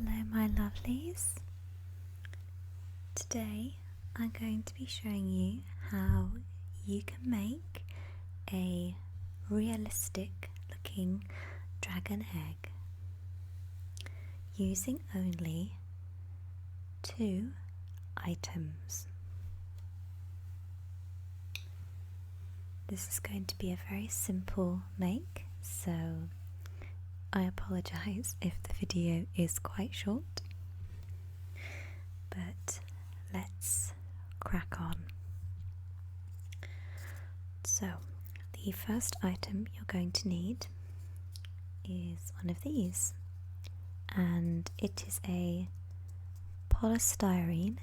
Hello my lovelies. Today I'm going to be showing you how you can make a realistic looking dragon egg using only 2 items. This is going to be a very simple make, so I apologise if the video is quite short, but let's crack on. So, the first item you're going to need is one of these, and it is a polystyrene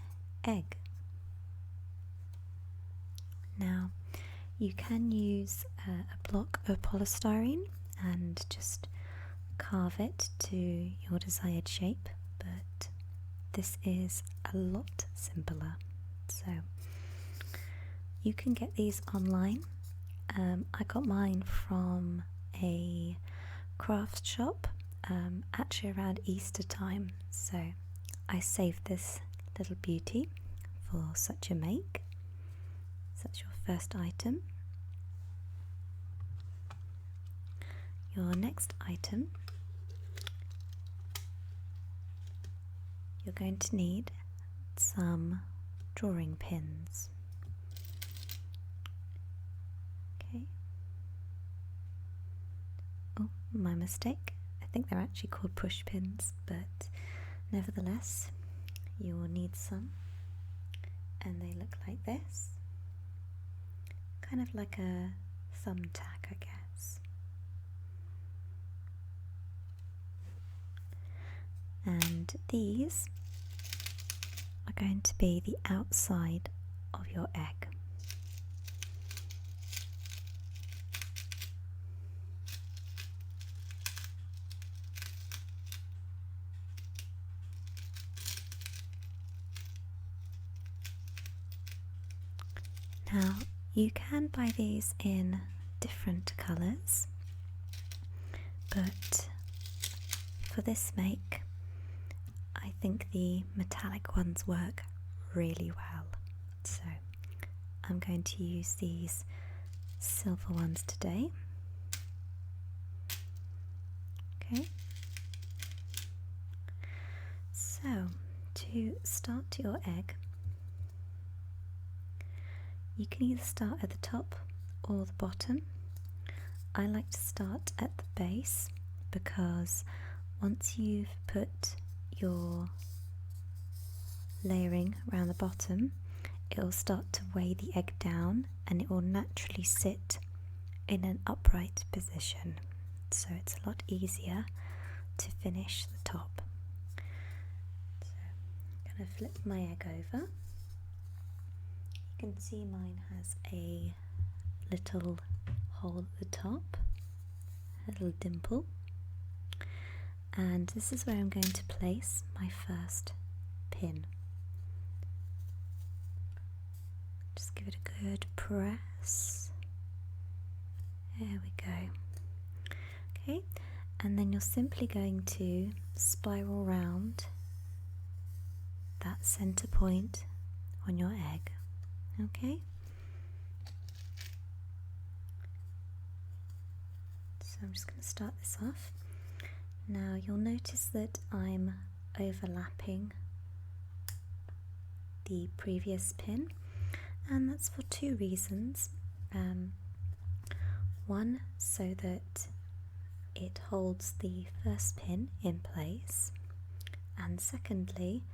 egg. Now, you can use a block of polystyrene and just carve it to your desired shape, but this is a lot simpler. So you can get these online. I got mine from a craft shop actually around Easter time, so I saved this little beauty for such a make. So that's your first item. Your next item, you're going to need some drawing pins. Okay. Oh, my mistake. I think they're actually called push pins, but nevertheless, you will need some, and they look like this. Kind of like a thumbtack, I guess. And these are going to be the outside of your egg. Now, you can buy these in different colours, but for this make, I think the metallic ones work really well, so I'm going to use these silver ones today. Okay, so to start your egg, you can either start at the top or the bottom. I like to start at the base because once you've put your layering around the bottom, it will start to weigh the egg down and it will naturally sit in an upright position, so it's a lot easier to finish the top. So I'm going to flip my egg over. You can see mine has a little hole at the top, a little dimple, and this is where I'm going to place my first pin. Just give it a good press. There we go. Okay, and then you're simply going to spiral round that center point on your egg. Okay, so I'm just going to start this off. Now you'll notice that I'm overlapping the previous pin, and that's for 2 reasons. One, so that it holds the first pin in place, and secondly,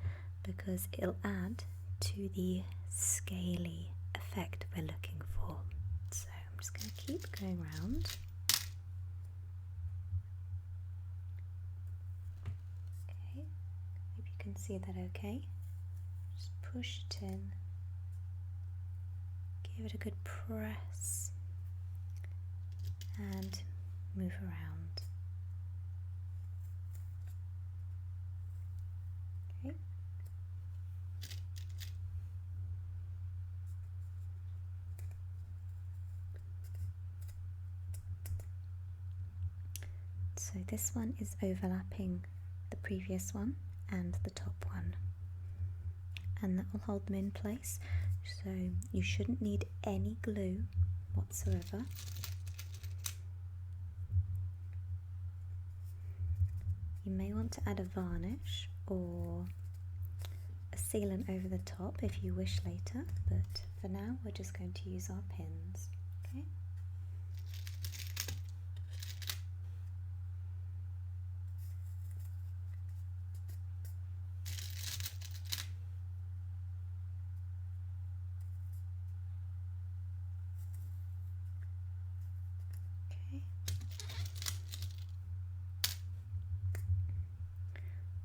because it'll add to the scaly effect we're looking for. So I'm just going to keep going round. Okay, hope you can see that okay. Just push it in, give it a good press, and move around. Okay. So this one is overlapping the previous one, and the top one, and that will hold them in place, so you shouldn't need any glue whatsoever. You may want to add a varnish or a sealant over the top if you wish later, but for now we're just going to use our pins. Okay.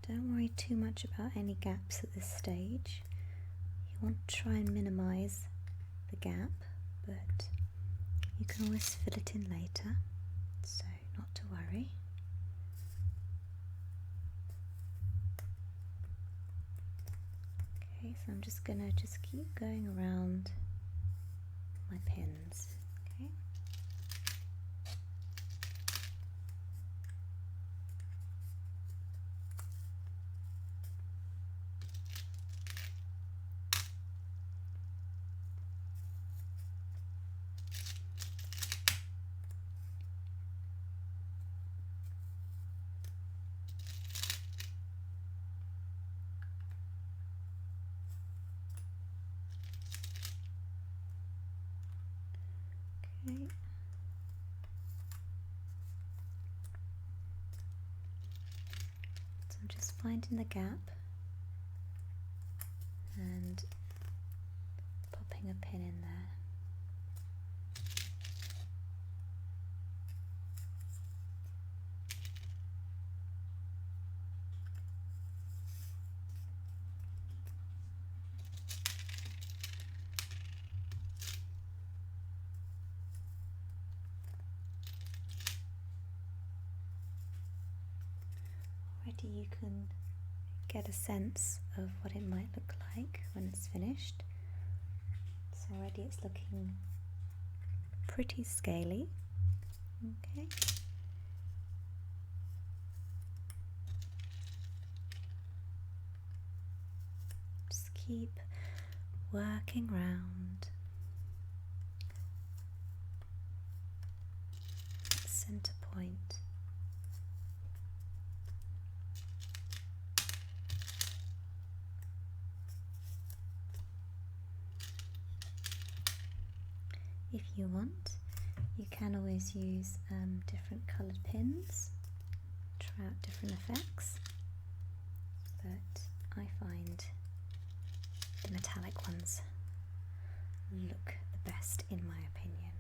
Don't worry too much about any gaps at this stage. You want to try and minimise the gap, but you can always fill it in later, so not to worry. Okay, so I'm just gonna keep going around my pins. Okay. Okay. So I'm just finding the gap and popping a pin in there. Already you can get a sense of what it might look like when it's finished. So already it's looking pretty scaly. Okay. Just keep working round the center point. If you want, you can always use different coloured pins, try out different effects, but I find the metallic ones look the best in my opinion.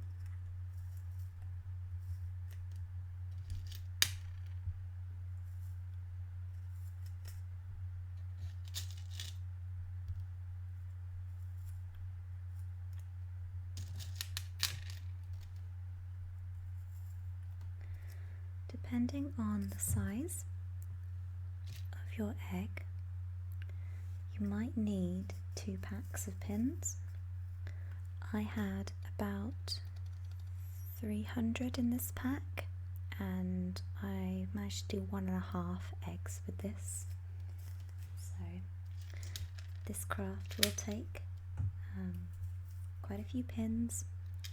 Depending on the size of your egg, you might need 2 packs of pins. I had about 300 in this pack, and I managed to do 1.5 eggs with this. So this craft will take quite a few pins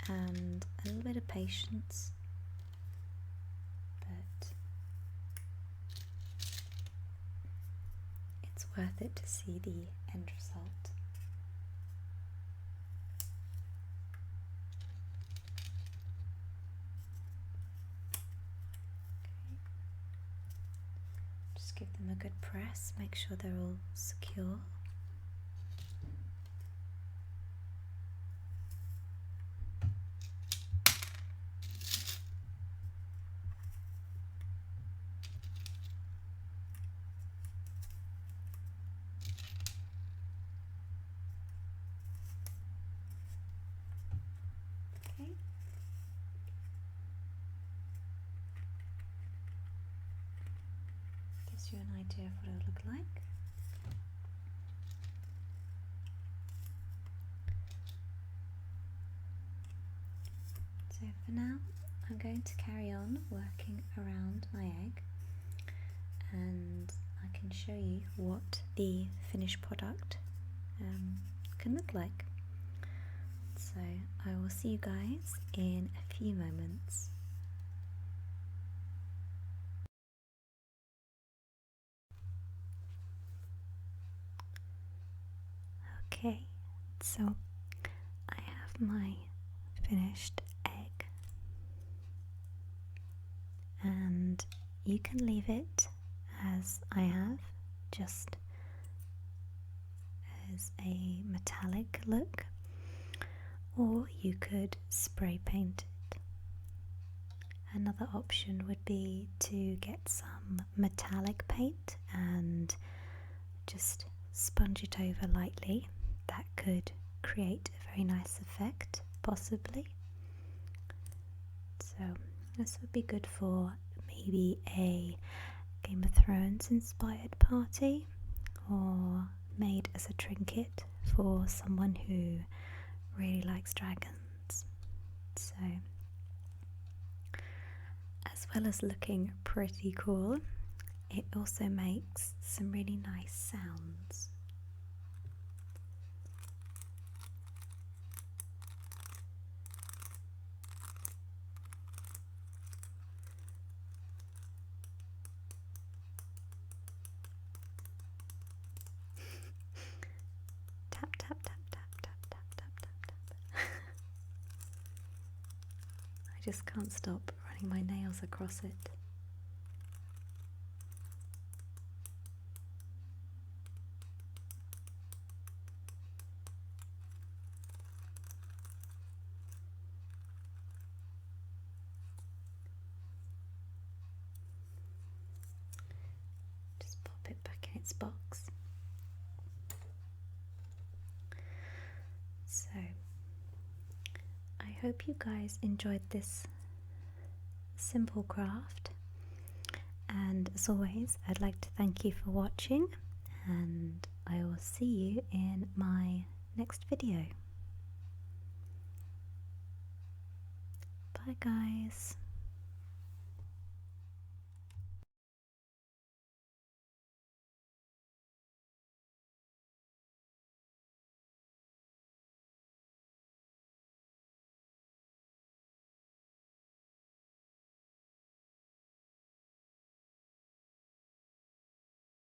and a little bit of patience. But it's worth it to see the end result. Okay. Just give them a good press, make sure they're all secure. Gives you an idea of what it'll look like. So for now, I'm going to carry on working around my egg, and I can show you what the finished product can look like. So I will see you guys in a few moments. Okay, so I have my finished egg, and you can leave it as I have, just as a metallic look, or you could spray paint it. Another option would be to get some metallic paint and just sponge it over lightly. That could create a very nice effect, possibly. So this would be good for maybe a Game of Thrones inspired party, or made as a trinket for someone who really likes dragons. So, as well as looking pretty cool, it also makes some really nice sounds. Tap, tap, tap, tap, tap, tap, tap, tap, tap. I just can't stop running my nails across it. Just pop it back in its box. So, I hope you guys enjoyed this simple craft, and as always, I'd like to thank you for watching, and I will see you in my next video. Bye guys.